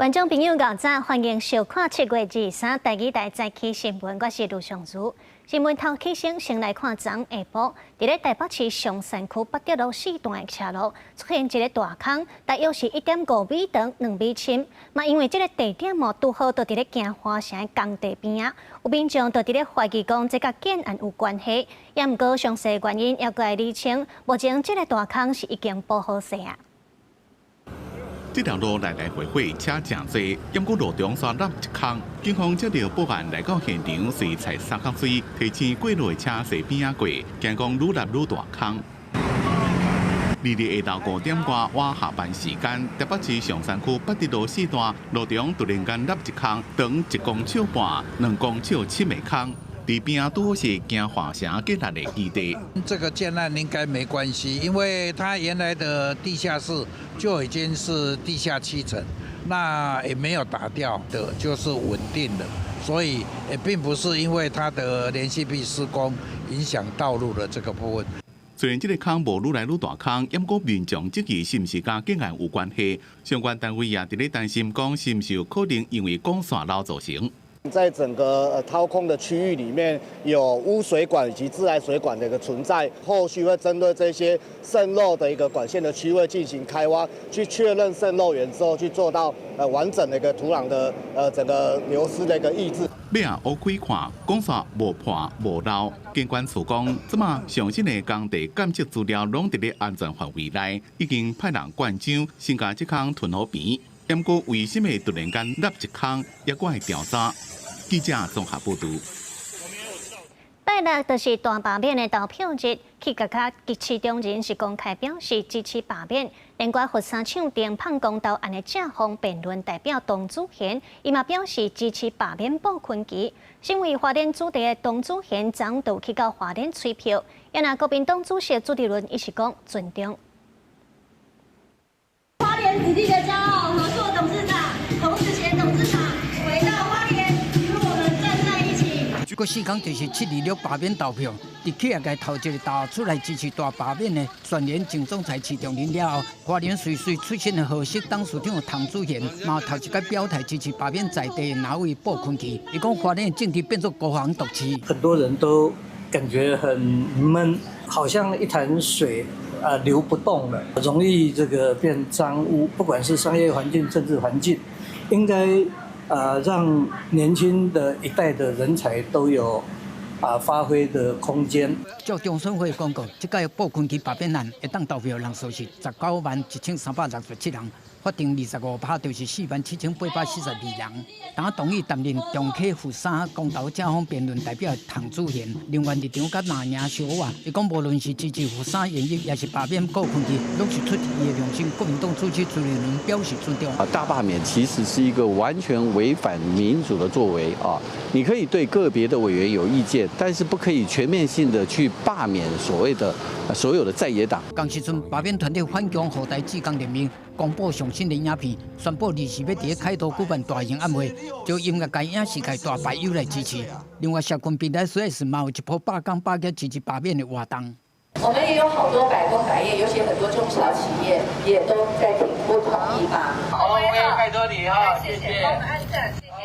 观众朋友，早早欢迎收看7月23第2台早起新闻，我是卢尚如。新闻头起先来看昨下晡，伫咧台北市松山区北德路4段的车路出现一个大坑，大约是1.5米长、2米深。嘛，因为这个地点拄好就伫咧京华城的工地边啊，有民众就伫咧怀疑讲这甲建案有关系，也毋过详细原因要来厘清。目前这个大坑是已经补好势啊。 这条路来来回回车真多，因过路中刷落一坑，警方接到报案来到现场，随采3工水提前过路的车西边啊过，惊讲愈来愈大坑。日下昼5点多，晚下班时间，台北市松山区北德路4段路中突然间落一坑，长1公尺半、2公尺7的坑。 里边都好是京华城建立的基地。这个建案应该没关系，因为它原来的地下室就已经是地下7层，那也没有打掉的，就是稳定的，所以也并不是因为它的连续壁施工影响道路的这个部分。虽然这个坑无愈来愈大坑，不过民众质疑是不是跟建案有关系？相关单位也伫咧担心，讲是不是有可能因为管线漏造成。 在整个掏空的区域里面，有污水管以及自来水管的一个存在，后续会针对这些渗漏的一个管线的区位进行开挖，去确认渗漏源之后，去做到完整的一个土壤的整个流失的一个抑制。要乌开看，管线无破无漏，监管处讲，即马上新的工地监测资料拢伫咧安全范围内，已经派人灌浆，先将这坑吞好边。不过为什么突然间落一坑，也怪调查。 记者综合报道。拜六就是大罢免的投票日，去各家市中人是公开表示支持罢免。连外佛山抢电胖公道案的正方辩论代表董祖贤，伊嘛表示支持罢免鲍坤基。身为花莲主地的董祖贤，早就去到花莲催票，也拿国民党主席朱立伦一起讲尊重。花莲子弟的骄傲，合作董事长董子贤董事长回到花莲。 这个时间就是726罢免投票，伫企业界头一个投出来支持大罢免的全联前总裁徐仲林了后，花莲水出身的河适董事长唐祖贤，嘛头一个表态支持罢免在地的哪位鲍坤基。伊讲花莲的政治变作孤芳独持，很多人都感觉很闷，好像一潭水流不动了，容易这个变脏污，不管是商业环境、政治环境，应该。 让年轻的一代的人才都有发挥的空间。照中选会公告，这届鲍坤基罢免案会当投票人数是191367人，法定25%就是47842人。当同意担任中科副3公投正方辩论代表唐祖贤，另外立场甲那赢小话，伊讲无论是支持副3演绎，也是罢免鲍坤基，拢是出于伊的良心。国民党主席朱立伦表示尊重。大罢免其实是一个完全违反民主的作为啊！你可以对个别的委员有意见，但是不可以全面性的去罢免所谓的所有的在野党。当时阵罢免团队反共后代志工联名。 公布上新的影片，宣布24要伫凯道举办大型晚会，就音乐界影视界大牌友来支持。另外，社群平台 SOS 嘛有一波罢工罢缴支持罢免的活动。我们也有好多百工百业，尤其很多中小企业也都在挺不同意吧。好，拜托你哈，谢谢。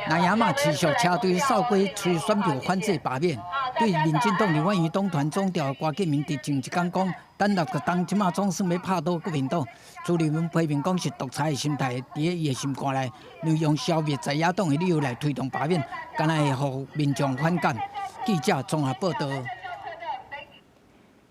那也嘛持续车队扫过催选票反制罢免。对民进党立法院党团总调郭建明伫前一天讲，等6个党即马总算要拍倒国民党。朱立伦批评讲是独裁的心态，伫咧伊的心肝内，利用消灭在野党的理由来推动罢免，敢若会互民众反感。记者综合报道。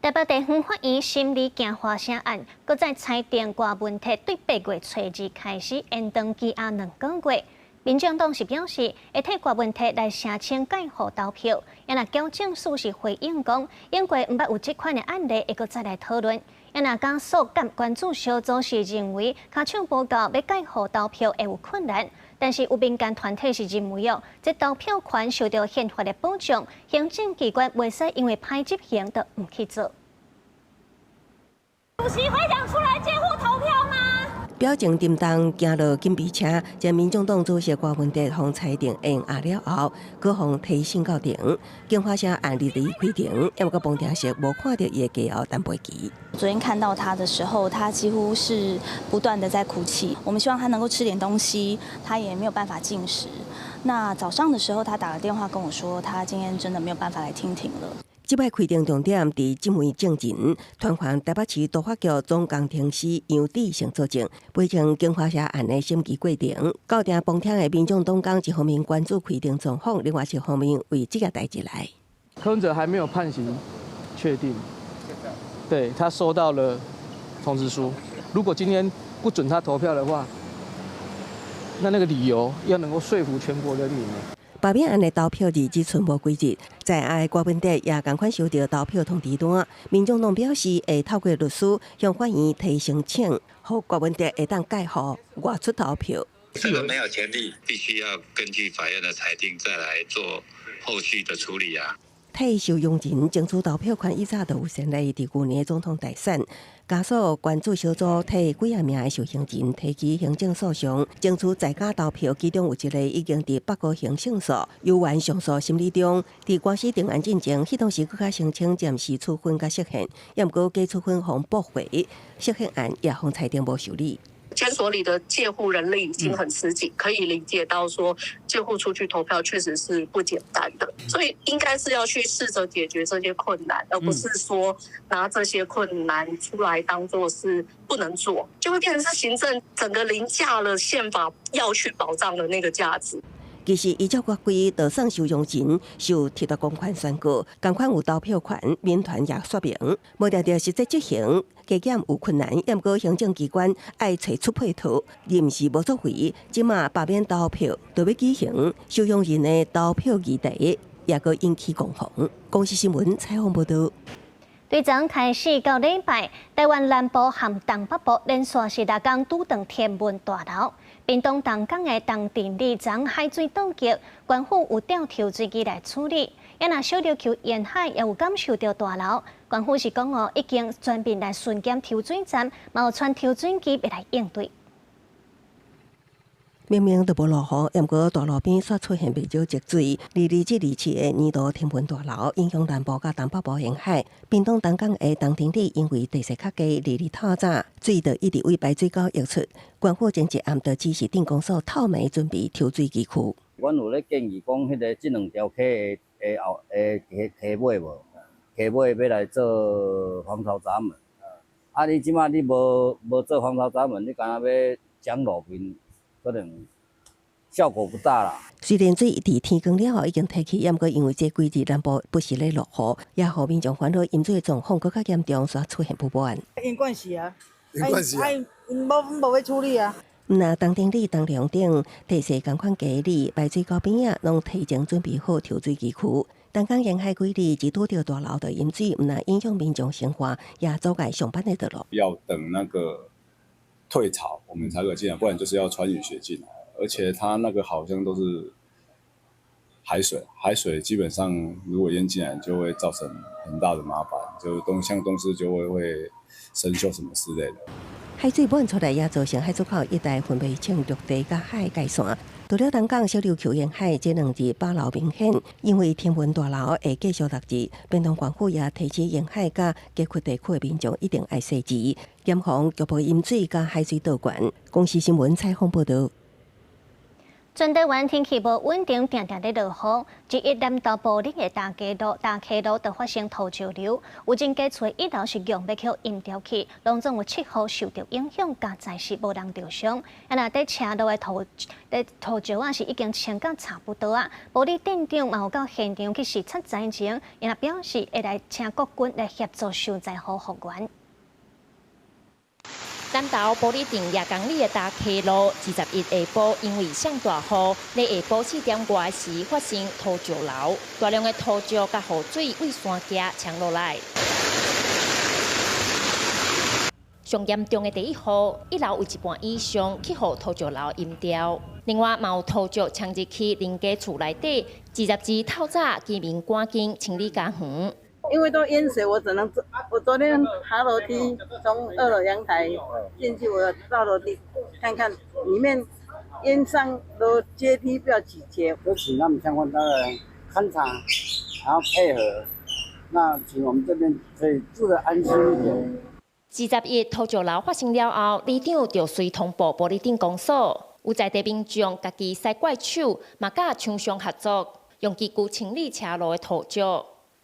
台北地方法院审理京华城案，搁在裁定挂问题对8月初2开始延长期限2个月。民进党是表示会替挂问题来申请改户投票，也若矫正署是回应讲，因为毋捌有这款的案例，会搁再来讨论。也若讲所甲关注小组是认为，卡唱报告要改户投票会有困难，但是有民间团体是认为这投票权受到宪法的保障，行政机关袂使因为歹执行就唔去做。主席会讲出来监护投票吗？表情沉重行落警备车，将民众党主席郭文哲向裁定按压了后，各方提升到庭。警发社按日离开庭，也个旁听室无看到伊的家后单飞机。昨天看到他的时候，他几乎是不断的在哭泣。我们希望他能够吃点东西，他也没有办法进食。那早上的时候，他打了电话跟我说，他今天真的没有办法来听庭了。即摆开庭重点伫即枚证人，传唤台北市督法局总工程师杨志成作证，陪同警发社案的审议过程。到庭旁听的民众党工一方面关注开庭状况，另外一方面为这个代志来。柯文哲还没有判刑确定，对他收到了通知书。如果今天不准他投票的话，那个理由要能够说服全国人民。罢免案的投票日只剩无几日，在案郭文哲也同款收到投票通知单。民众党表示会透过律师向法院提申请，让郭文哲会当介入外出投票。这个没有权利，必须要根据法院的裁定再来做后续的处理啊。替受用人争取投票权，以早就有先例伫去年总统大选，家属关注小组替几啊名的受刑人提起行政诉讼，争取在家投票，其中有一个已经伫北高雄胜诉，由原上诉审理中。伫官司定案进程，迄当时搁较申请暂时处分甲释宪，也毋过加处分互驳回，释宪案也互裁定无受理。监所里的戒护人力已经很吃紧，可以理解到说戒护出去投票确实是不简单的，所以应该是要去试着解决这些困难，而不是说拿这些困难出来当作是不能做，就会变成是行政整个凌驾了宪法要去保障的那个价值。其实，依照国规，就算受用人受铁道公款宣告，同款有投票权，民团也说明，无条条实际执行，加减有困难。也毋过行政机关爱找出配套，临时无作为，即马罢免投票，就要举行受用人的投票议题，也个引起攻防。公视新闻采访报道。对昨开始到礼拜，台湾南部和东北部连续16天拄到天文大流。屏东东港的东定里昨海水倒激，官府有调抽水机来处理。也若小琉球沿海也有感受到大流，官府是讲已经专门来巡检抽水站，嘛有传抽水机来应对。明明就无落雨，也毋过大路边却出现不少积水。22至27的年度天文大流影响南部甲东北部沿海。屏东东港的东庭里因为地势较低，22透早水就一直为排水沟溢出。官府前一暗就指示电工所透暝准备抽水机库。阮有咧建议讲，迄个这2条溪的溪尾无，溪尾要来做防潮闸门。啊，你即马你无做防潮闸门，你干那要讲路面？可能效果不大啦。虽然水伫天光了后已经退去，也毋过因为这几日南部不时咧落雨，也互民众烦恼饮水的状况更较严重，所出现不满。因关系啊，因无要处理啊。那东庭里、东梁顶地势同款低里，排水沟边啊，拢提前准备好抽水机库。东港沿海几日只拄到大流的饮水，毋但影响民众生活，也阻碍上班的道路。要等那个退潮，我们才可进来，不然就是要穿雨鞋进来。而且它那个好像都是海水，海水基本上如果淹进来，就会造成很大的麻烦，就像东势就会生锈什么之类的。海水满出来也造成海出口一带分袂清陆地甲海界线。除了东港、小琉球沿海这2日把流明显，因为天文大流会继续6日，屏东县府也提醒沿海甲溪谷地区的民众一定爱洗钱，严防局部淹水甲海水倒灌。公视新闻采访报道。全台湾天气无稳定，定定咧落雨。1南投埔里的大溪路就发生土石流，有真家厝1楼是用要去引掉去，拢总有7户受到影响，加在是无人受伤。啊，那伫车路的土石啊是已经清到差不多啊。埔里镇长嘛有到现场去视察灾情，也表示会来请国军来协助受灾户复原。南投埔里镇夜港里的大溪路，21下晡因为上大雨，在下晡4点外时发生土石流，大量的土石甲雨水为山架冲落来。上严重的第1户，1楼有一半以上去互土石流淹掉。另外，嘛有土石冲入去邻家厝内底，20日透早居民赶紧清理家园。因为都淹水，我昨天爬楼梯从2楼阳台进去，我到楼梯看看里面淹上楼阶梯不知道几阶。有请他们相关单位勘察，然后配合，那请我们这边可以住得安心一点。20日土石流发生了后，里长就随通报玻璃顶公所，有在地民众家己使怪手，嘛甲厂商合作，用机具清理车路的土石。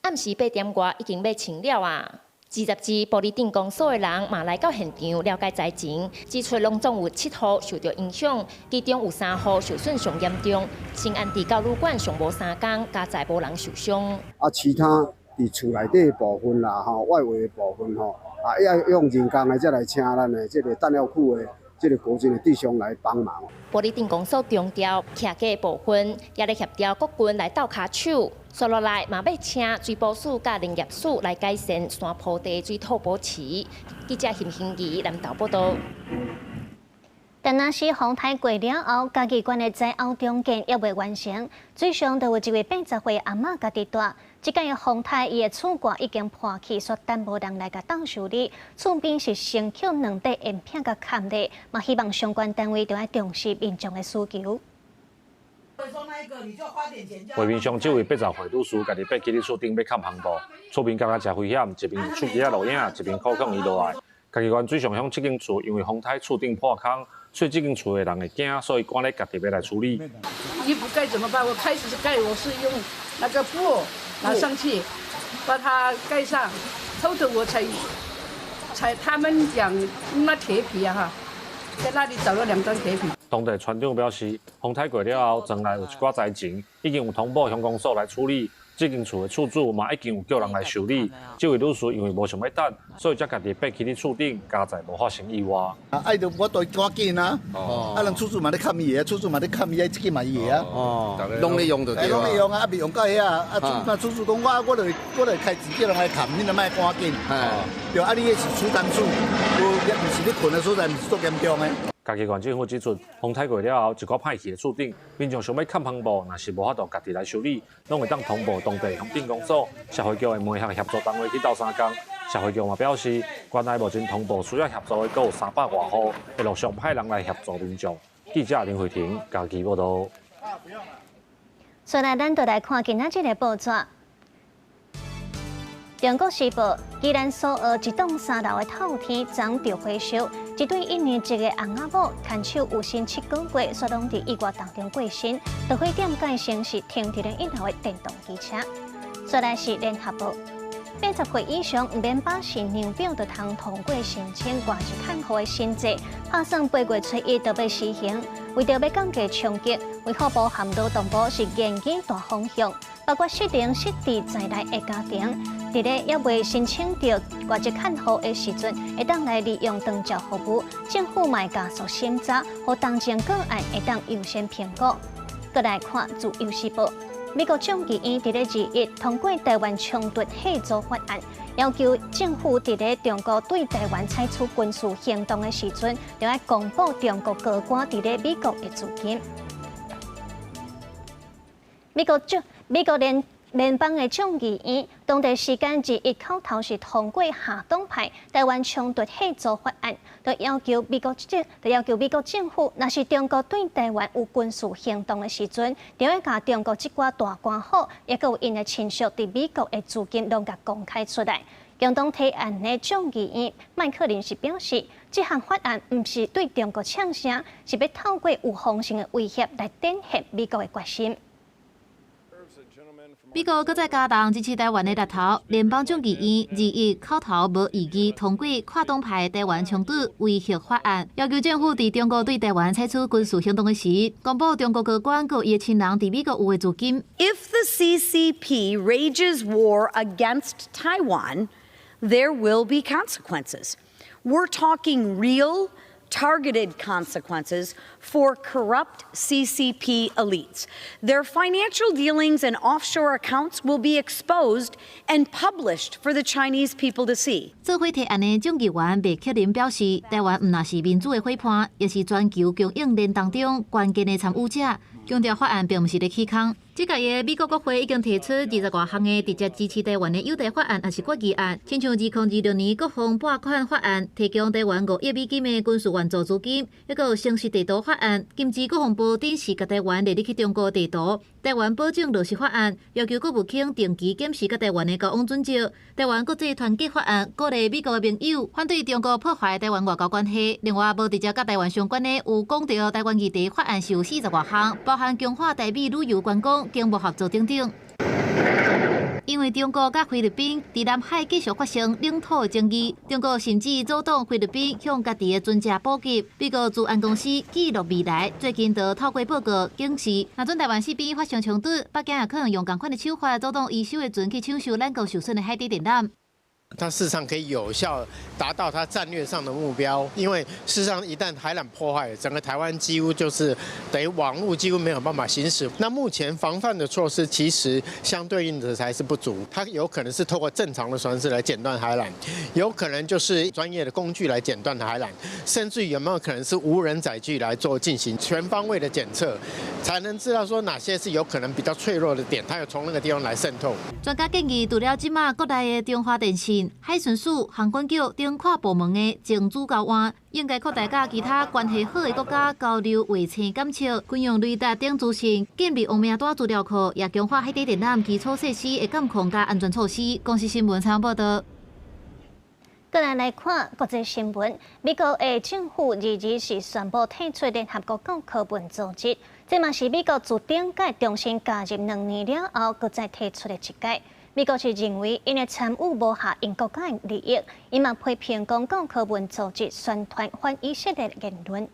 暗时8点外已经要清了啊！20日玻璃顶公所的人嘛来到现场了解灾情，指出拢总有7户受到影响，其中有3户受损上严重，新安地教旅馆上无3天，家在无人受伤。其他伫厝内底部分啦，外围的部分要用人工的，再来请咱的这个弹药库的这个国军的弟兄来帮忙。玻璃顶公所强调，客家部分也咧协调国军来斗卡手。接落来，嘛要请水保署甲林业署来改善山坡地水土保持。记者邢兴怡南投报道。但若是风台过了后，家己关的灾后重建也未完成，最上就有一位80岁阿嬷家己住。即间的风台，伊的厝挂已经破去，所等无人来甲当修理。厝边是升起2块烟片甲坎的，嘛希望相关单位都要重视民众的需求。画面上，这位80岁女士家己爬起伫厝顶要砍红布，厝边感觉真危险，一边手机录影，一边苦抗伊落来。家己关水上向这间厝，因为风台厝顶破空，所以这间厝的人会惊，所以赶咧家己要来处理。衣服该怎么办？我开始盖，我是用那个布拿上去，把它盖上，后头我才他们讲那铁皮啊哈，在那里找了2张铁皮。当地村长表示，风台过了后，庄内有一寡灾情，已经有通报乡公所来处理。这间厝的厝主嘛已经有叫人来修理。这位女士因为无想要等，所以才家己爬起伫厝顶，加在无发生意外。爱着我都赶紧啊！人厝主嘛咧砍伊个，厝主嘛咧砍伊个，这个嘛伊个啊。拢咧用就对拢咧用啊，未用到遐啊！厝主讲我就开钱叫人来砍，你若莫赶紧。对啊，你迄是厝当厝，也毋是你困的所在，毋是足严重的。家己县政府指出，风台过了后，一寡歹去的厝顶，民众想要砍红布，若是无法度家己来修理，拢会当通报当地乡镇公所、社会局的门项协助单位去斗相共。社会局嘛表示，县内目前通报需要协助的阁有300多户，会陆续派人来协助民众。记者林慧婷家己报道。所来，咱就来看今仔日的报纸。中国时报：宜兰苏澳一栋3楼的透天遭着火烧，一对1年级的翁仔某牵手有生7个月，所拢伫意外当中过身。着火点改成是停伫了1楼的电动机车。再来是联合报：80岁以上唔免把是年表就通通过申请挂一看护的新制，打算8月初1就要实行。为着要降低冲击，卫福部含劳动部是研究大方向，包括适龄适地在内的家庭，伫咧还未申请到挂一看护的时阵，会当来利用长照服务。政府卖加速审查，和当前个案会当优先评估。再来看自由时报。美国众议院伫咧2日通过台湾冲突合作法案，要求政府伫咧中国对台湾采取军事行动的时阵，就要公布中国高官伫咧美国的资金。美国联邦的众议院当地时间2日口头是通过下党派台湾冲突合作法案，就要求美国政府，若是中国对台湾有军事行动的时阵，就要甲中国即寡大官好，也有因的亲属伫美国的资金拢甲公开出来。共同提案的众议院麦克林是表示，这项法案毋是对中国呛声，是要透过有风险的威胁来展现美国的决心。美国搁再加重支持台湾的力头，联邦众议院2日口头无异议通过跨党派台湾冲突威胁法案，要求政府伫中国对台湾采取军事行动的时，公布中国高官佮伊的亲人伫美国有的资金。If the CCP rages war against Taiwan, there will be consequences. We're talking real, targeted consequences for corrupt CCP elites. Their financial dealings and offshore accounts will be exposed and published for the Chinese people to see. 做伙提案的众议员麦克林表示，台湾唔但是民主的伙伴，也是全球供应链当中关键的参与者，强调法案并唔是咧起空。这届的美国国会已经提出20多项的直接支持台湾的友台法案，也是决议案，亲像2026年国防拨款法案，提供台湾5亿美金的军事援助资金；还有城市地图法案，禁止国防部展示甲台湾列入去中国地图；台湾保证落实法案，要求国务卿定期检视甲台湾的交往准则；台湾国际团结法案，鼓励美国的盟友反对中国破坏台湾外交关系。另外，无直接甲台湾相关的有讲到台湾议题法案是有40多项，包含强化台美旅游观光、经贸合作等等。因为中国甲菲律宾伫南海继续发生领土争议，中国甚至阻挡菲律宾向家己的船只补给。美国治安公司记录未来最近就透过报告警示，若准台湾四边发生冲突，北京也可能用同款的手法阻挡伊修的船去抢修咱国受损的海底电缆。它事实上可以有效达到它战略上的目标，因为事实上一旦海缆破坏，整个台湾几乎就是等于网络几乎没有办法行驶。那目前防范的措施其实相对应的才是不足，它有可能是透过正常的船只来剪断海缆，有可能就是专业的工具来剪断海缆，甚至于有没有可能是无人载具来做进行全方位的检测，才能知道说哪些是有可能比较脆弱的点，它有从那个地方来渗透。专家建议，除了即马国内的中华电信、海巡署、航管局等跨部门的情资交换，应该扩大甲其他关系好的国家交流卫星检测、军用雷达等资讯，建立王命大资料库，也强化海底电缆基础设施的监控甲安全措施。公司新闻参报道。再来看国际新闻，美国的政府日是宣布退出联合国教科文组织，这嘛是美国自顶届重新加入2年了后，搁再退出的一届。美国是认为因的参与无下因国家的利益，伊嘛批评讲教科文组织宣传反以色列的言论。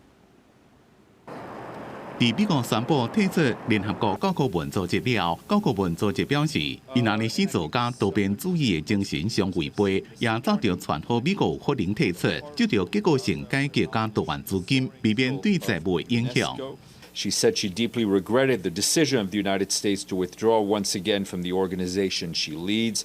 伫美国宣布退出联合国教科文组织了，教科文组织表示，因那的始作甲多边主义的精神相违背，也早着传好美国有可能退出，就着结构性改革甲多元资金，避免对债务的影响。She said she deeply regretted the decision of the United States to withdraw once again from the organization she leads.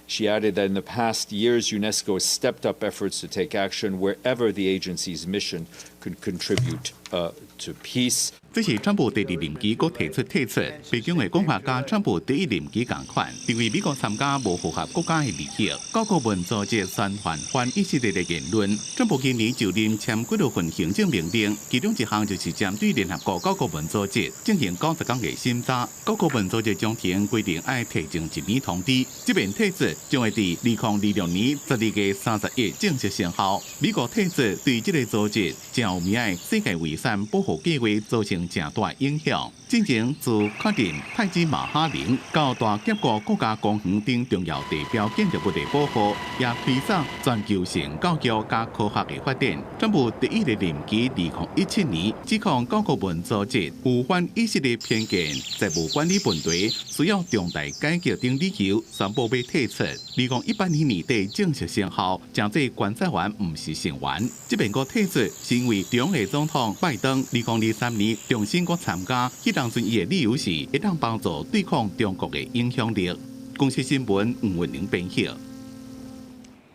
She added that in the past years, UNESCO has stepped up efforts to take action wherever the agency's mission could contribute to peace. 这是川普第2任期阁提出退出，北京的讲法甲川普第1任期同款，认为美国参加无符合国家的利益，教科文组织宣传反以色列的言论。川普今年就任签几多份行政命令，其中一项就是针对联合国教科文组织进行90天的审查。教科文组织中庭规定要提前1年通知，这边退出将会伫2026年12月30日正式生效。美国退出对这个组织正有名的世界遗产保护计划造成正大影响。进前自确定泰姬玛哈陵到大峡谷国家公园等重要地标建筑物的保护，也推动全球性教育加科学的发展。川普第1个任期2017年指控教科文组织有反以色列偏见，财务管理问题，需要重大改革等理由，宣布要退出。2018年年底正式生效，正这观察员不是成员。这边个退出是因为中国总统拜登2023年重新个参加。当阵伊的理由是会当帮助对抗中国的影响力。公司新闻吴文玲编写。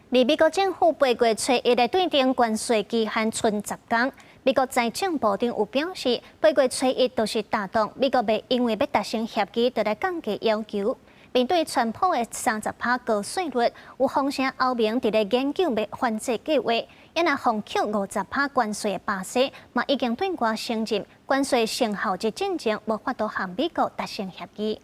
美国政府8月初1日对定关税期限剩10天，美国财政部长有表示，8月初1就是打动美国袂因为要达成协议，就来降低要求。面对川普的30%高税率，有风声欧盟伫咧研究要反制计划。因若放弃50%关税的巴西，嘛已经对外承认关税生效之进程无法度和美国达成协议。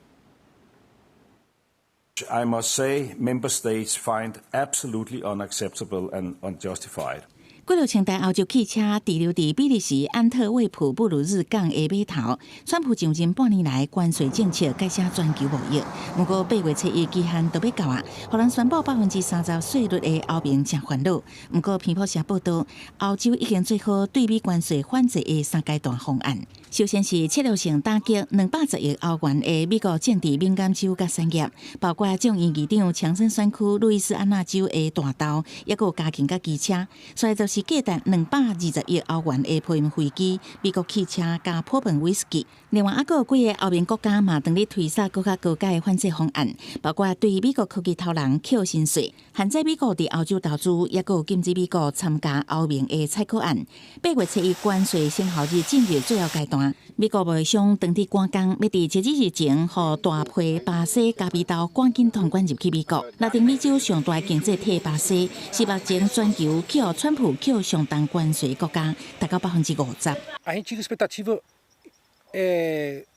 I must say, member states find absolutely unacceptable and unjustified. 几6千台欧洲汽车滞留伫比利时安特卫普布鲁日港的码头，川普上任半年来关税政策改写全球贸易。不过8月初1期限都要到啊，互人宣布30%税率的欧盟真烦恼。不过彭博社报道，欧洲已经做好对美关税反制的3阶段方案。首先是策略性打击210亿欧元的美国政治敏感州甲产业，包括众议院议长强生选区路易斯安那州的大道，也有加强甲机车。所以就是是价值220亿欧元的波音飞机、美国汽车加普本威士忌。另外，还有几个欧盟国家嘛，等咧推出更加高阶的反制方案，包括对美国科技投人扣薪税、限制美国伫欧洲投资，也有禁止美国参加欧盟的采购案。8月7日关税生效日进入最后阶段，美国贸易商当地赶工，要伫截止日前，互大批巴西加比豆赶紧通关入去美国。拉丁美洲上大经济体巴西，是目前全球去互川普扣上重关税国家，达到50%。A gente tinha expectativa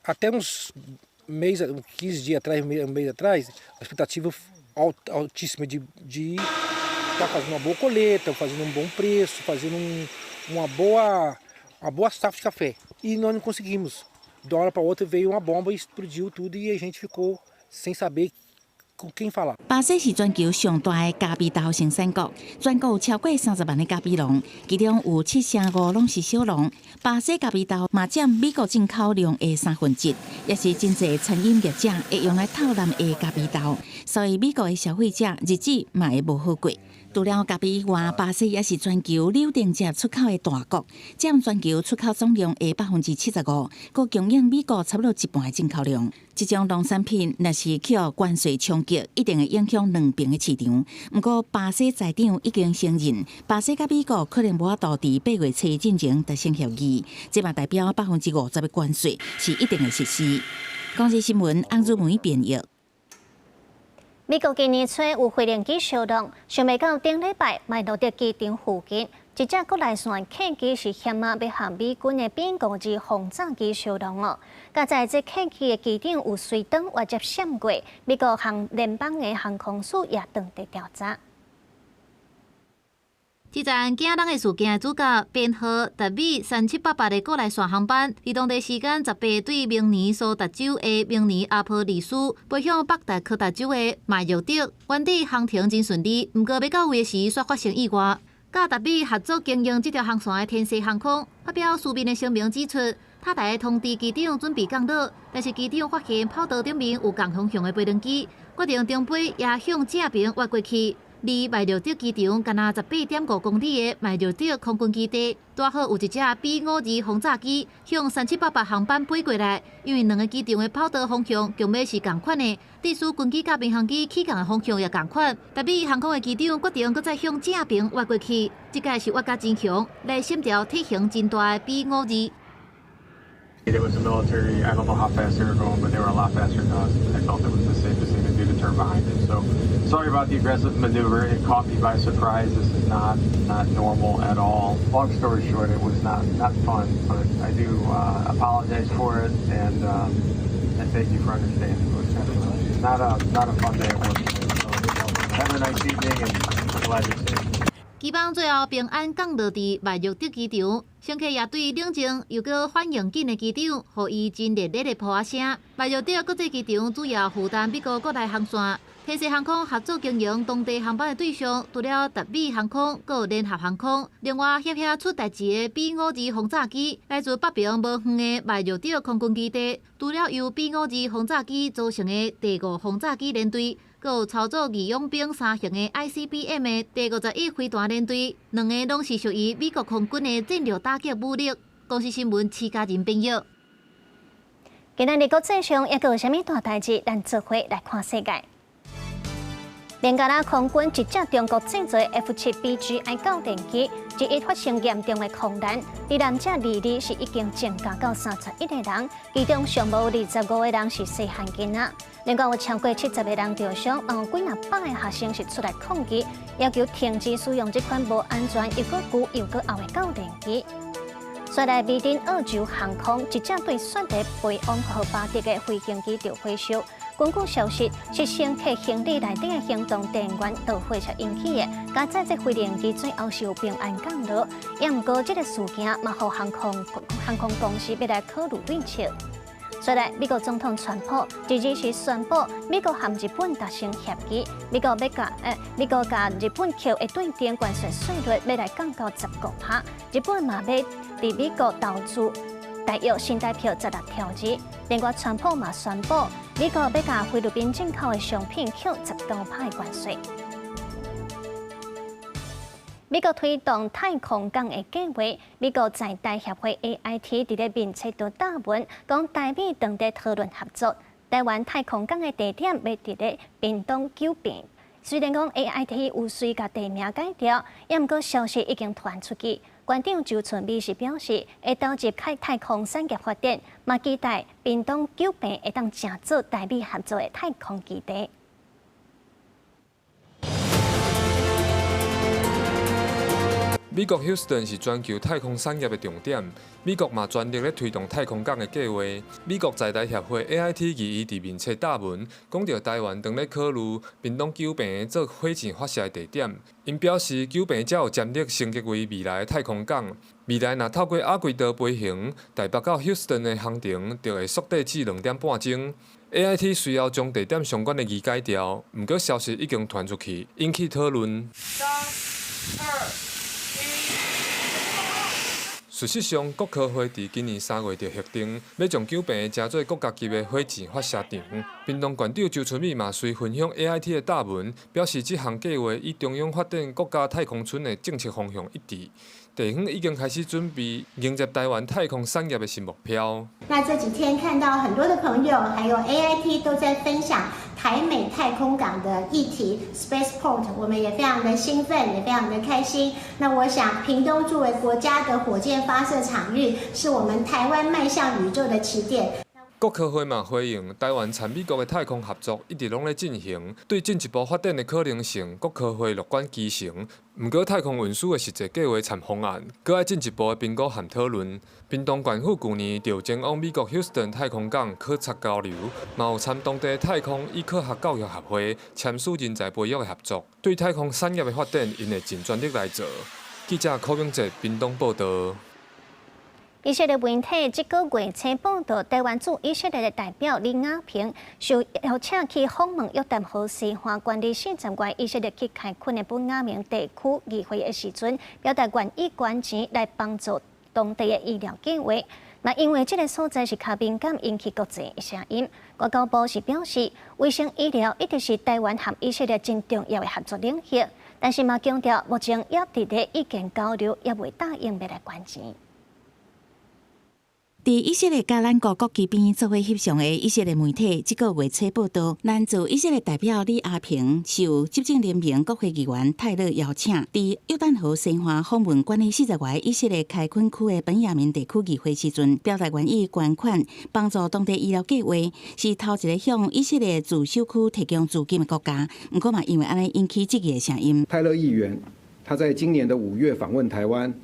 até uns mês, 15 dias atrás, um mês atrás, a expectativa altíssima de estar fazendo uma boa colheita, fazendo um bom preço, fazendo uma boa safra de café. E nós não conseguimos. De uma hora para outra veio uma bomba e explodiu tudo e a gente ficou sem saber com quem falar. 巴西是全球上大的咖啡豆生产国，全国有超过30万的咖啡农，其中有75%拢是小农。巴西咖啡豆嘛占美国进口量的1/3，也是真侪餐饮业者会用来套滥的咖啡豆，所以美国的消费者日子嘛会无好过。除了咖啡以外，巴西也是全球柳丁汁出口的大国，占全球出口总量的75%，佮供应美国差不多一半的进口量。这种农产品若是去互关税冲击，一定会影响两边的市场。不过，巴西财长已经承认，巴西甲美国可能无法度伫8月7日进前达成协议，这嘛代表50%的关税是一定会实施。国际新闻，安如梅编译。美国今年初有飞行机烧动，想袂到顶礼拜麦罗德机场附近，一只国内线客机是险啊要向美军的边国之轰炸机烧动哦。加在这客机的机长有随灯或者闪过，美国联邦的航空署也当地调查。这站惊人的事件的主角编号达美3788的国内线航班，伫当地时间18对明尼苏达州的明尼阿波利斯飞向北达科达州的麦约德，原地航程真顺利，不过要到位时却发生意外。甲达美合作经营这条航线的天西航空发表书面的声明指出，塔台通知机长准备降落，但是机长发现跑道顶面有共方向的飞轮机，决定中飞也向正边越过去。离麦约德机场仅18.5公里的麦约德空军基地，刚好有一只 B-52轰炸机向3788航班飞过来。因为两个机场的跑道方向强要是同款的，致使军机甲民航机起降的方向也同款。达美航空的机长决定搁再向正边越过去，这届是越甲真强，来闪掉体型真大的 B-52。It was a military, I don't know how fast they were going, but they were a lot faster than us. I felt it was the safest thing to do to turn behind it. So sorry about the aggressive maneuver. It caught me by surprise. This is not normal at all. Long story short, it was not fun, but I do apologize for it, and thank you for understanding. It was definitely not a fun day at work. So have a nice evening, and I'm glad you're safe. 机帮最后平安降落伫麦约德机场，乘客也对冷静又搁反应紧的机长，予伊真热烈的抱声。麦约德国际机场主要负担美国国内航线，天西航空合作经营当地航班的对象，除了达美航空，还有联合航空。另外，协出代志的 B-52轰炸机，来自北平无远的麦约德空军基地，除了由 B-52轰炸机组成的第5轰炸机联队。还有操作义勇兵3型的 ICBM 的第51飞弹联队，两个拢是属于美国空军的战略打击武力。公司新闻齐家人编译。今日国际上还有啥物大代志？咱做伙来看世界。连加拉空军一架中国制造的 F7BGI 教电机，一日发生严重的空难，罹难者离离是已经增加到31个人，其中尚无25个人是细汉囡仔。另外有超过70个人受伤，有几若百个学生是出来抗议，要求停止使用这款无安全又搁旧又搁厚的教电机。率来美林澳洲航空一架对选择飞往荷巴德的飞行机就火烧。根据消息，是乘客行李内底的行动电源导火所引起的。加在这飞行机最后是有平安降落，也毋过这个事件嘛，互航空公司要来考虑对策。再来，美国总统川普日时宣布，美国和日本达成协议，美国甲日本扣的对电关税税率要来降到15%，日本嘛要伫美国投资大约新台币16条子。另外，川普嘛宣布，美国要甲菲律宾进口的商品扣15%的关税。美国推动太空港的计划，美国在台协会 AIT 伫咧面册度答文，讲台美当地讨论合作。台湾太空港的地点要伫咧屏东9坪。虽然讲 AIT 有随甲地名改掉，也毋过消息已经传出去。馆长周春美是表示，会投入开太空产业发展，嘛期待屏东9坪会当成做台美合作的太空基地。美国休斯顿是全球太空产业的重点，美国嘛全力咧推动太空港的计划。美国在台协会 AIT 伊伫面册答文，讲到台湾正咧考虑屏东9坪做火箭发射的地点。因表示9坪才有潜力升级为未来的太空港。未来若透过阿圭岛飞行，台北到休斯顿的航程就会缩短至2点半钟。AIT 需要将地点相关的字改掉，毋过消息已经传出去，引起讨论。3、2。事实上，国科会伫今年3月就核定，要将9坪加做国家级的火箭发射场。屏东县长周春美嘛随分享 AIT 的答文，表示这项计划与中央发展国家太空村的政策方向一致。地方已经开始准备迎接台湾太空产业的新目标。那这几天看到很多的朋友，还有 AIT 都在分享台美太空港的议题 Spaceport， 我们也非常的兴奋，也非常的开心。那我想，屏东作为国家的火箭发射场域，是我们台湾迈向宇宙的起点。国科会嘛回应，台湾参美国的太空合作一直拢在进行，对进一步发展的可能性，国科会乐观其成。毋过太空运输的实际计划参方案，搁要进一步的评估和讨论。屏东县府去年就前往美国休斯顿太空港考察交流，嘛有参当地太空与科学教育协会签署人才培育的合作，对太空产业的发展，因会尽全力来做。记者柯永哲屏东报道。以色列媒体这个月初报道，台湾驻以色列的代表李雅萍受邀请去访问约旦河西岸管理40万以色列去开垦的本雅明地区议会的时阵，表达愿意捐钱来帮助当地的医疗计划。那因为这个所在是较敏感，引起国际的声音。外交部是表示，卫生医疗一直是台湾和以色列真重要的合作领域，但是嘛强调目前也伫咧意见交流，也未答应要来捐钱。伫以色列甲咱国国旗边做伙翕相的以色列媒体，这个月初报道，咱驻以色列代表李阿平受执政联盟国会议员泰勒邀请，伫约旦河西岸访问管理40外以色列开垦区的本雅明地区议会时阵，表达愿意捐款帮助当地医疗计划，是头一个向以色列自首区提供资金的国家。不过嘛，因为安尼引起质疑的声音。泰勒议员他在今年的5月访问台湾，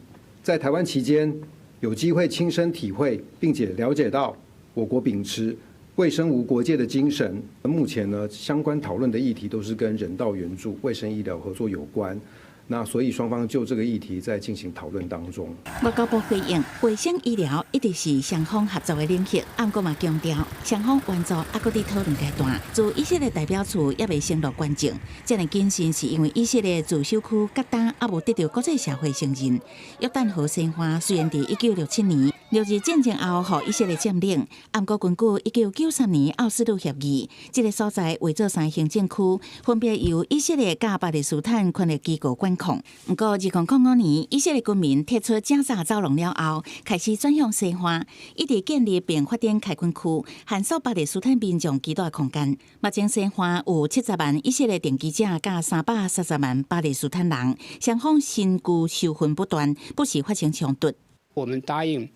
在台湾期间，有机会亲身体会，并且了解到我国秉持卫生无国界的精神。目前呢，相关讨论的议题都是跟人道援助、卫生医疗合作有关。那所以双方就这个议题在进行讨论当中。外交部回应，卫生医疗一直是双方合作的领域，不过嘛强调，双方援助还搁伫讨论阶段。自以色列代表处也未承诺捐赠，这样谨慎是因为以色列自首区疙瘩还无得到国际社会承认。约旦河西岸虽然伫1967年6日战争后，予以色列占领，不过根据1993年奥斯陆协议，这个所在为做3行政区，分别由以色列甲巴勒斯坦权力机构管控。不过2005年，以色列军民撤出加沙走廊了后，开始转向西岸，一直建立并发展开垦区，限缩巴勒斯坦民众居住的空间。目前西岸有70万以色列定居者，甲330万巴勒斯坦人，双方新旧仇恨不断，不时发生冲突。我们答应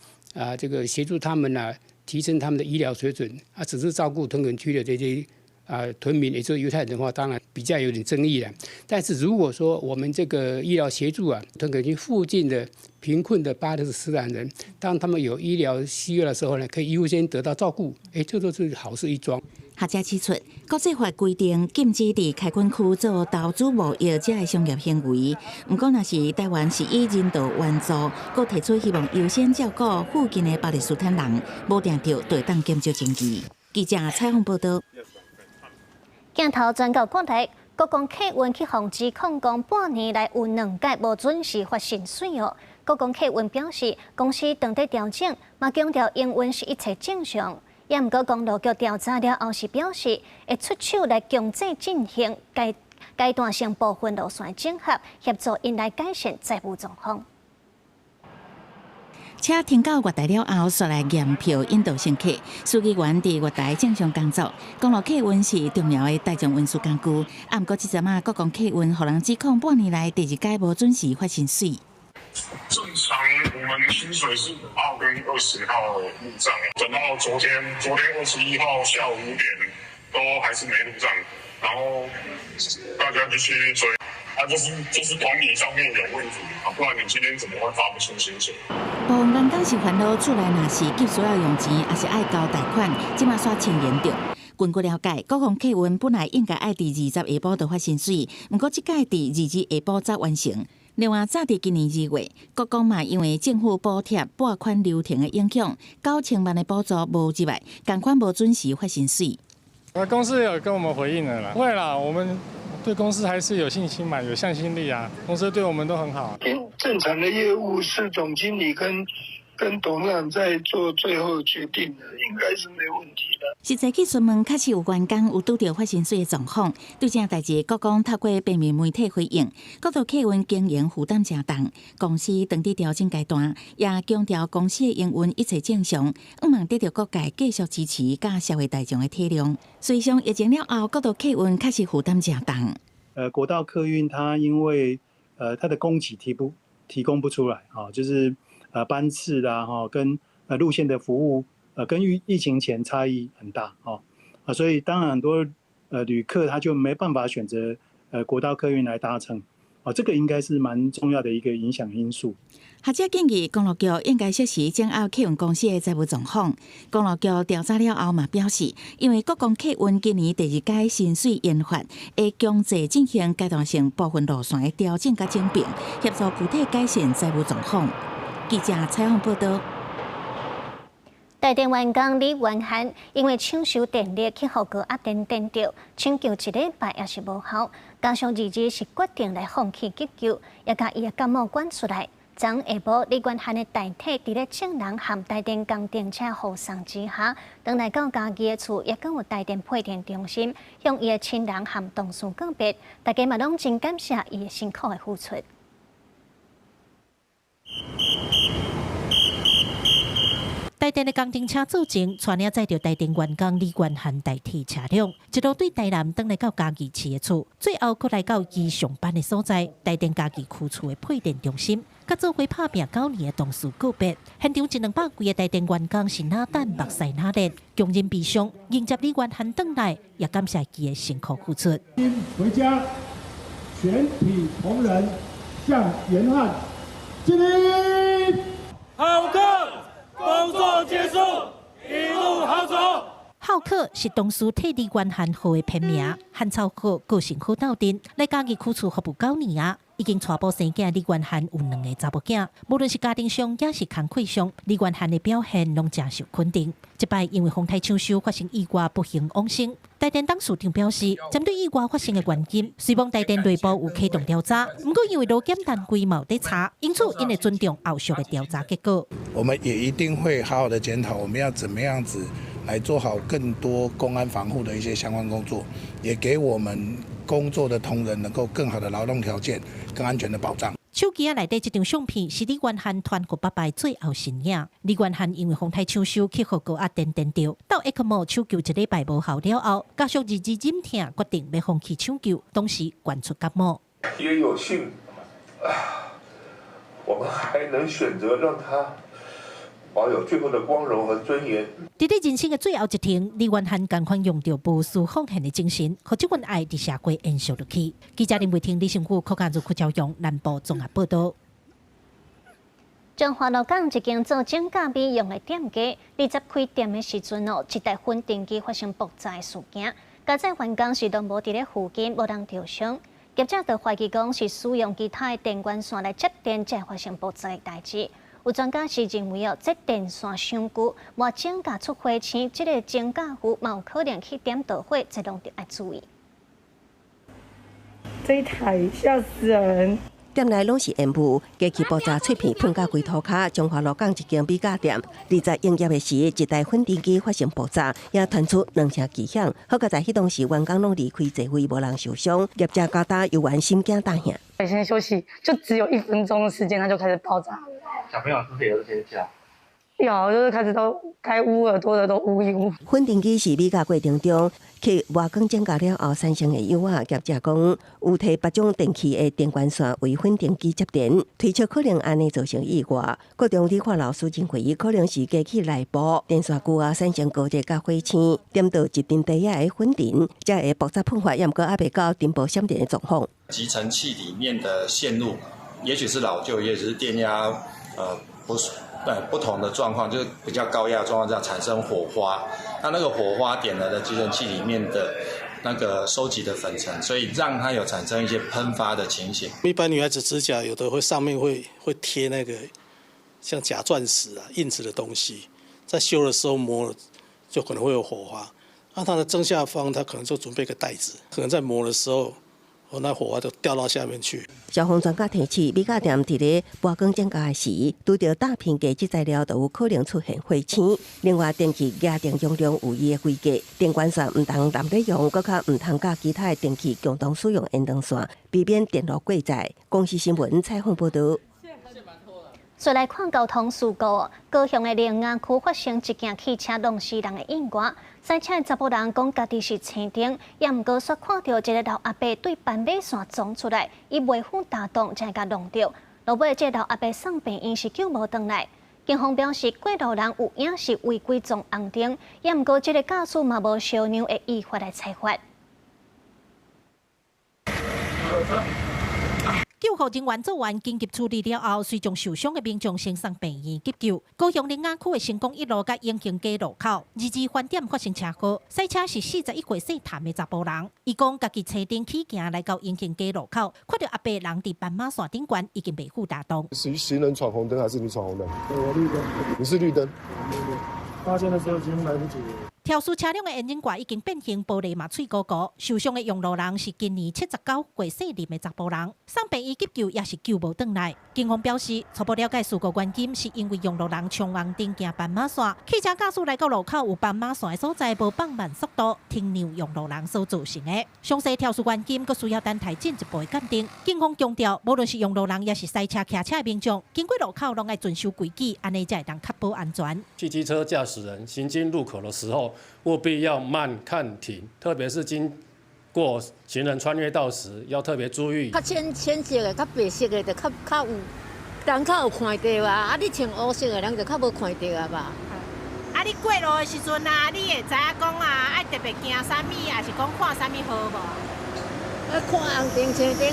这个协助他们提升他们的医疗水准只是照顾屯垦区的这些屯民，也就是犹太人的话，当然比较有点争议了。但是如果说我们这个医疗协助屯垦区附近的贫困的巴勒斯坦人，当他们有医疗需要的时候呢，可以优先得到照顾，这都是好事一桩。学者指出，国际法规定禁止伫开垦区做投资无益者的商业行为。不过，若是台湾是以人道援助，佮提出希望优先照顾附近的巴勒斯坦人，无定着对当减少争议。记者采访报道。镜头转到国内，国光客运去防指控讲半年来有2届无准时发薪水哦。国光客运表示，公司当地调整，嘛强调营运是一切正常。也毋过，公路局调查了后是表示，会出手来强制进行该阶段性部分路线整合，协助因来改善债务状况。车停到月台了后，刷来验票引导乘客。司机员伫月台正常工作。公路客运是重要的大众运输工具，啊，毋过即阵啊，各公客运互人指控半年来第二届无准时发薪水。正常我们薪水是5号跟20号入账，等到昨天21号下午5点都还是没入账，然后大家就去追。就是管理上面有问题啊，不然你今天怎么会发不出薪水？部分员工是烦恼厝内若是急需要用钱，还是爱交贷款，即马煞清严重。根据了解，各项客运本来应该爱伫20下晡就发薪水，不过即届伫22下晡才完成。另外，早伫今年2月，国公嘛因为政府补贴拨款流程的影响，9000万的补助无入来，同款无准时发薪水。公司有跟我们回应了啦，会啦，我们对公司还是有信心嘛，有向心力啊，公司对我们都很好。正常的业务是总经理跟董事长在做最后决定的，应该是没问题的。实际去询问，确实有员工有拄到发薪水的状况。对这代志，国公透过平面媒体回应，各度客运经营负担正重，公司当伫调整阶段，也强调公司的营运一切正常，希望得到各界继续支持，甲社会大众的体谅。随上疫情了后，各度客运确实负担正重。国道客运它因为它的供给提供不出来啊，就是班次啦跟路线的服务跟疫情前差异很大所以当然很多旅客他就没办法选择国道客运来搭乘这个应该是蛮重要的一个影响因素。学者建议公路局应该适时掌握客运公司的财务状况。公路局调查了后嘛表示，因为各公客运今年第2届薪水研发会强制进行阶段性部分路线的调整甲整并，协助具体改善财务状况。记者采访报道。台电员工李元涵因为抢修电力去互高压电电着，抢救1礼拜也是无效，家属日是决定来放弃急救，也甲伊的感冒管出来。昨下晡，李元涵的遗体伫咧证人和台电工电车护送之下，转来到家己的厝，也更有台电配电中心，向伊的亲人和同事告别。大家嘛拢真感谢伊的辛苦的付出。台电的工程车造前，带领载着台电员工李元涵代替车辆，一路对台南转来到家己市的厝，最后佫来到伊上班的所在，台电家己区厝的配电中心，甲做伙拍拼9年的同事告别。现场100-200几个台电员工是哪等目屎哪泪，强忍悲伤，迎接李元涵转来，也感谢伊的辛苦付出。回家，全体同仁向元涵敬礼。好课。工作结束，一路好走。浩克是同事替李元涵号的片名，汉超克个性好斗阵，来家己苦处服务9年啊。已经娶甫生囝，李元涵有2个查某囝，无论是家庭上也是工课上，李元涵的表现拢真受肯定。这摆因为风台抢修发生意外不幸往生，台电董事长表示，针对意外发生的原因，虽望台电内部有启动调查，不过因为劳检单位冇在查，因此因会尊重后续的调查结果。我们也一定会好好的检讨，我们要怎么样子来做好更多公安防护的一些相关工作，也给我们工作的同仁能够更好的劳动条件、更安全的保障。手机内底这张相片是李元涵团过8拜最后身影。李元涵因为风台抢修去互高压电电着，到 ECMO 抢救1礼拜无效了后，家属日忍痛决定要放弃抢救，同时灌出感冒。也有幸，我们还能选择让他保有最后的光荣和尊严。在人生的最后一天，李元涵赶快用到无私奉献的精神，和这份爱伫社会延续落去。记者林伟婷、李信虎、柯家如、柯朝阳南部综合报道。彰化鹿港一间做整甲美容的店家，20开店的时阵一台分电机发生爆炸的事件，加在员工是都无伫咧附近，无人受伤。业者就怀疑讲是使用其他的电源线来接电，才发生爆炸的代志。有专家是认为这电线伤久，莫整甲出火星，这个整甲户嘛有可能去点导火，这拢得要注意。这一台吓死人！店内拢是烟雾，加气爆炸脆片喷到规涂骹。中华路港一间米甲店，20营业的时，一台粉尘机发生爆炸，也传出2声巨响。好在迄当时员工拢离开座位，无人受伤。业者交代游玩心惊胆吓。先休息，就只有1分钟的时间，它就开始爆炸。小朋友是不是也有尖叫？有，就是开始都该捂耳朵的都捂一捂。粉尘机是米甲过程中，去外光增加了后产生的氧啊。业者讲，有摕8种电器的电源线为粉尘机接电，推测可能安尼造成意外。各种理化老师认为，可能是机器内部电线具啊产生高热甲火星，点到一定低压的粉尘，才会爆炸喷发，也毋过还未到电波闪电的状况。集成器里面的线路，也许是老旧，也许是电压不同的状况，就是比较高压的状况下产生火花，那个火花点燃了集成器里面的那个收集的粉尘，所以让它有产生一些喷发的情形。一般女孩子指甲有的会上面会贴那个像假钻石啊印子的东西，在修的时候磨了就可能会有火花。那它的正下方它可能就准备个袋子，可能在磨的时候。那火花就掉到下面去。消防专家提醒，米甲店伫咧挖光增加时，拄到大片价值材料，就有可能出现火星。另外，电器家电用量有伊的规格，电源线唔通滥咧用，搁较唔通甲其他的电器共同使用延长线，避免电路过载。公视新闻采访报道。再来看交通事故，高雄的灵安区发生一件汽车弄死人的意外。赛车的查甫人讲家己是青灯，也毋过却看到一个老阿伯对斑马线撞出来，伊袂虎打动，才甲弄着。落尾这老阿伯送病院是救无回来。警方表示，过路人有影是违规撞红灯，也毋过这个驾驶嘛无小量的依法来裁罚。救护人员做完紧急处理了后，遂将受伤的民众先送病院急救。高雄灵安区的成功一路甲永庆街路口，22番点发生车祸，赛车是41岁姓谭的查甫人。伊讲家己车顶起行来到永庆街路口，看到阿伯人伫斑马线顶悬已经袂虎打动。行人闯红灯还是你闯红灯？我绿灯。你是绿灯。发现的时候已经来不及了。肇事车辆的引擎盖已经变形，玻璃嘛碎糊糊。受伤的用路人是今年79岁姓林的查甫人，送病院急救也是救无回来。警方表示，初步了解事故原因是因为用路人冲红灯行斑马线，汽车驾驶来到路口有斑马线的所在无放慢速度，停让用路人所造成的。详细肇事原因，佫需要等待进一步的鉴定。警方强调，无论是用路人也是赛车骑车的民众，经过路口拢爱遵守规矩，安尼才会当确保安全。汽车驾驶人行经路口的时候，务必要慢看停，特别是经过行人穿越道时，要特别注意。较浅色的、较白色的，就较有人较有看到啊。啊，你穿黑色的人就较无看到啊吧。啊，你过路的时阵啊，你会知影讲啊，爱特别惊啥物，还是讲看啥物号无？看红灯、青灯。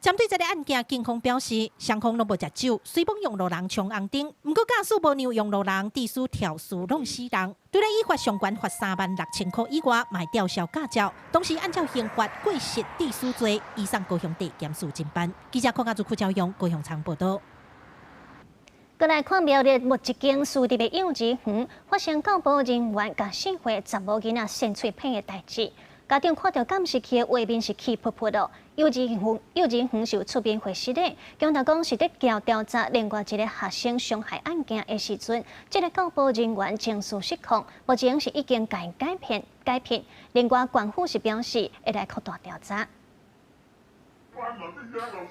针对这个案件，警方表示，双方拢无食酒，随便用路人冲红灯，不过驾驶无让用路人，致使肇事弄死人。除了依法上悬罚36000块以外，还吊销驾照，同时按照刑法过失致死罪，移送高雄地检署侦办。记者柯家朱朝阳高雄场报道。过来看苗栗某一间私立的幼稚园发生教保人员甲4岁查某囡仔先喙片的代志。家长看到监视器的画面是气噗噗的，幼稚园是有出面回事的，强调讲是在调查另外一个学生伤害案件的时阵，这个教保人员情绪失控，目前是已经改片。另外，官府是表示会来扩大调查。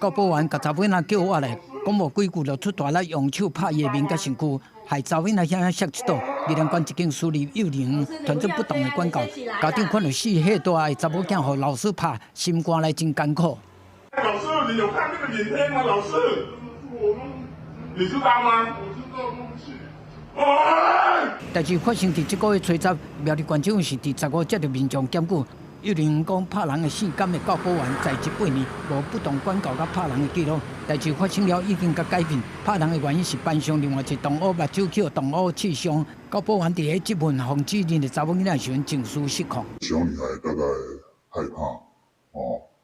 教保员甲查某仔叫我来，讲无几句就出大力用手拍伊的面甲身躯，害查某仔遐摔一倒。宜兰县一间私立幼儿园传出不当的管教，家长看到死许大的查某囝，互老师拍，心肝来真艰苦。老师，你有看那个影片吗？老师，你知道吗？我知道，对不起。代志发生伫这个月初10，苗栗县政府是伫15接到民众检举。幼儿园讲拍人的4监的教保员在职8年，无不当管教甲拍人的记录。代志发生了，已经甲改变。拍人的原因是班上另外一同学目睭去同学刺伤。教保员伫咧质问防止人的查某囡仔时，情绪失控。小女孩大概害怕，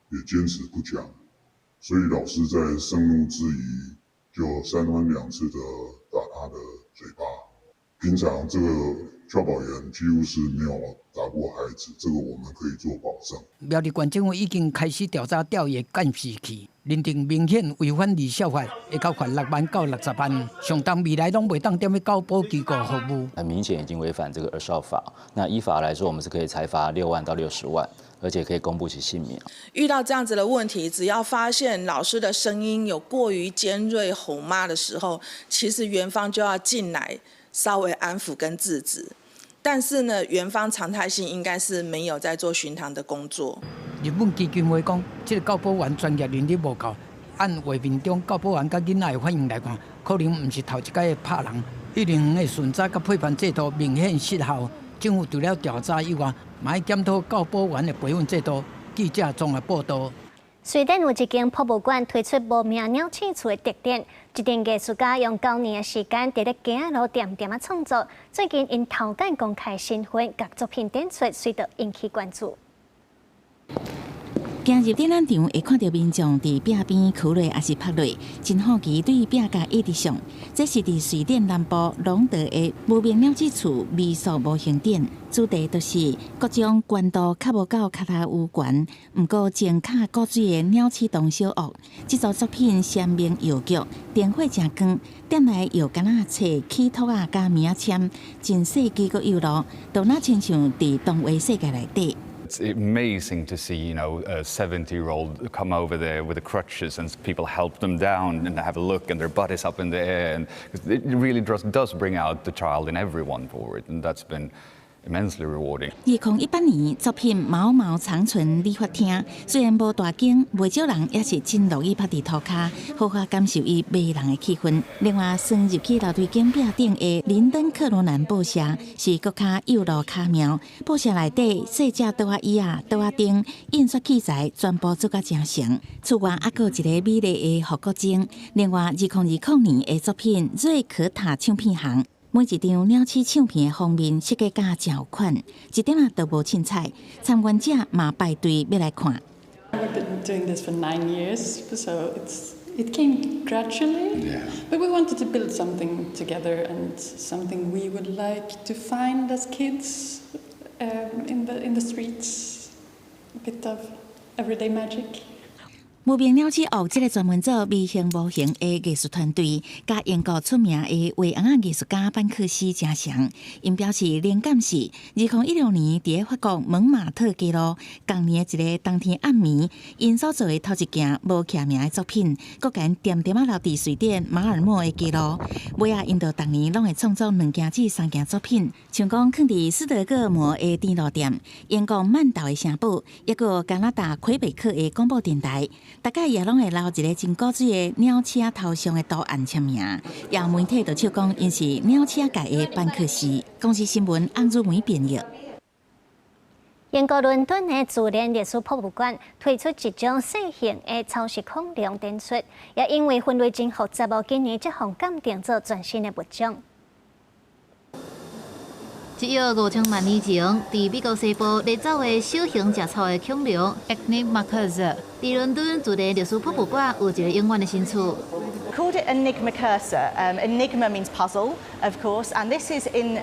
也坚持不讲，所以老师在盛怒之余，就3番2次的打她的嘴巴。平常这个教保员几乎是没有打过孩子，这个我们可以做保障。苗栗县政府已经开始调查调查监视器，认定明显违反离校法，会交罚6万到60万，上当未来拢袂当踮咧教保机构服务。很明显已经违反这个儿少法，那依法来说，我们是可以裁罚6万到60万。而且可以公布其姓名。遇到这样子的问题，只要发现老师的声音有过于尖锐、吼骂的时候，其实园方就要进来稍微安抚跟制止。但是呢，园方常态性应该是没有在做巡堂的工作。日本基金会讲，这个教保员专业能力无够，按画面中教保员甲囡仔的反应来看，可能唔是头一届的拍人，120的巡查甲配办制度明显失效。政府除了调查以外，嘛要检讨教保员的培训制度。记者综合报道。虽然有一间博物馆推出无名鸟鼠厝的特点，一名艺术家用9年的时间，伫咧街仔路点点啊创作。最近因头间公开身份，甲作品展出，随着引起关注。行入展览场，会看到民众伫壁边哭泪，也是拍泪，真好奇对壁架一直上。这是伫瑞典南部隆德的无名鸟鼠厝美术模型展，主题就是各种关度较无到脚头有悬，毋过前卡古水的鸟鼠洞小屋。这组作品鲜明又剧，电火正光，店内又敢若册起托啊加名签，真世纪个有路，都那亲像伫动画世界内底。It's amazing to see, a 70-year-old come over there with the crutches and people help them down and have a look and their butt is up in the air. And it really does bring out the child in everyone forward, and that's been immensely rewarding. 2018年作品《毛毛长存理发厅》，虽然无大景，袂少人也是真乐意趴伫涂骹，好好感受伊迷人的气氛。另外，算入去楼梯间壁顶的林登克罗南报社，是国家幼路卡苗。报社内底细只桌仔椅啊、桌仔顶、印刷器材全部做甲真成。厝外还有一个美丽的复古钟。另外，2020年的作品《瑞可塔唱片行》。每一张鸟鼠唱片的封面设计甲真有款，一点啊都无凊彩。参观者嘛排队要来看。We've been doing this for 9 years, so it came gradually. But we wanted to build something together and something we would like to find as kids in the streets. A bit of everyday magic. 无名鸟鼠屋这个专门做微型模型的艺术团队，甲英国出名的画红艺术家班克斯真像。因表示灵感是2016年伫法国蒙马特街路，同年一个冬天暗暝，因所做的头一件无徛名的作品，搁甲因点点啊留伫瑞典马尔默的街路。尾啊，因着逐年拢会创作2件至3件作品，像讲囥伫斯德哥尔摩的电路店、英国曼岛的城堡，抑个加拿大魁北克的广播电台。大概也拢会留一个真古锥的鸟鼠头上的图案签名，有媒体就笑讲因是鸟鼠界的班克斯。公司新闻按日文编译。英国伦敦的自然历史博物馆推出一种小型的草食恐龙展出，也因为分类真复杂，今年即项鉴定做全新的物种。一约5000万年前，伫美国西部猎走的小型食草的恐龙 Enigmacursor， 伫伦敦自然历史博物馆有一个永远的新厝。Called it Enigmacursor. Enigma means puzzle, of course, and this is in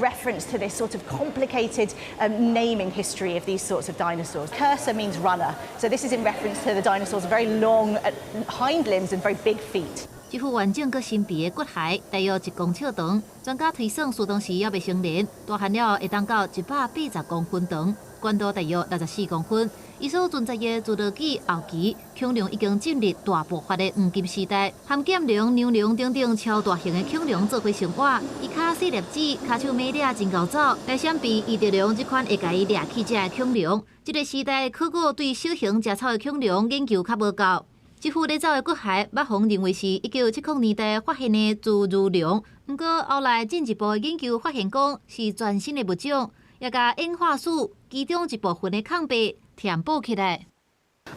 reference to this sort of complicated naming history of these sorts of dinosaurs. Cursor means runner, so this is in reference to the dinosaurs' very long hind limbs and very big feet. 一副完整佮神秘的骨骸，大约1公尺长。专家推算速当时还未成年，大汉了会当到180公分长，宽度大约64公分。伊所存在的侏罗纪后期恐龙已经进入大爆发的黄金时代，含剑龙、牛龙等等超大型的恐龙做伙生活。伊脚细粒子，脚手尾掠真高走，来闪避异地龙这款会甲伊掠起只的恐龙。这个时代考古对小型食草的恐龙研究较无够。这副猎走的骨骸，捌方认为是1970年代发现的侏儒龙，不过后来进一步研究发现讲是全新的物种，也甲演化史其中一部分的空白填补起来。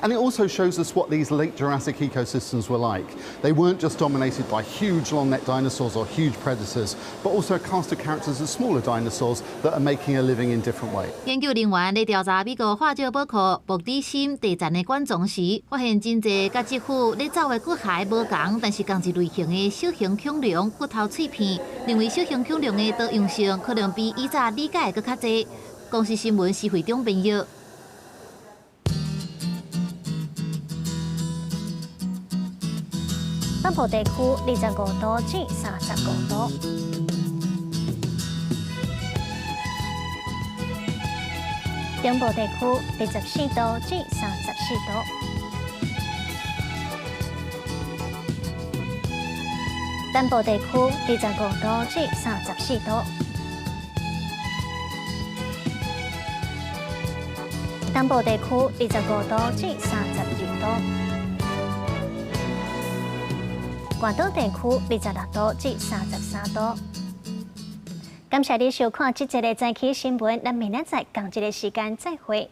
And it also shows us what these late Jurassic ecosystems were like. They weren't just dominated by huge long-necked dinosaurs or huge predators, but also a cast of characters of smaller dinosaurs that are making a living in different ways. 研究人員咧調查美國化石寶庫莫迪森地站的館藏時，發現真濟甲這副咧走的骨骸無同，但是同一類型的小型恐龍骨頭碎片，認為小型恐龍的多樣性可能比以前理解的更較濟。公視新聞是會長編譯。北部地區25度至35度，中部地區24度至34度，南部地區25度至34度，東部地區25度至32度。關島地區26度至33度。感謝你收看這節的早起新聞，咱明仔載同一個時間再會。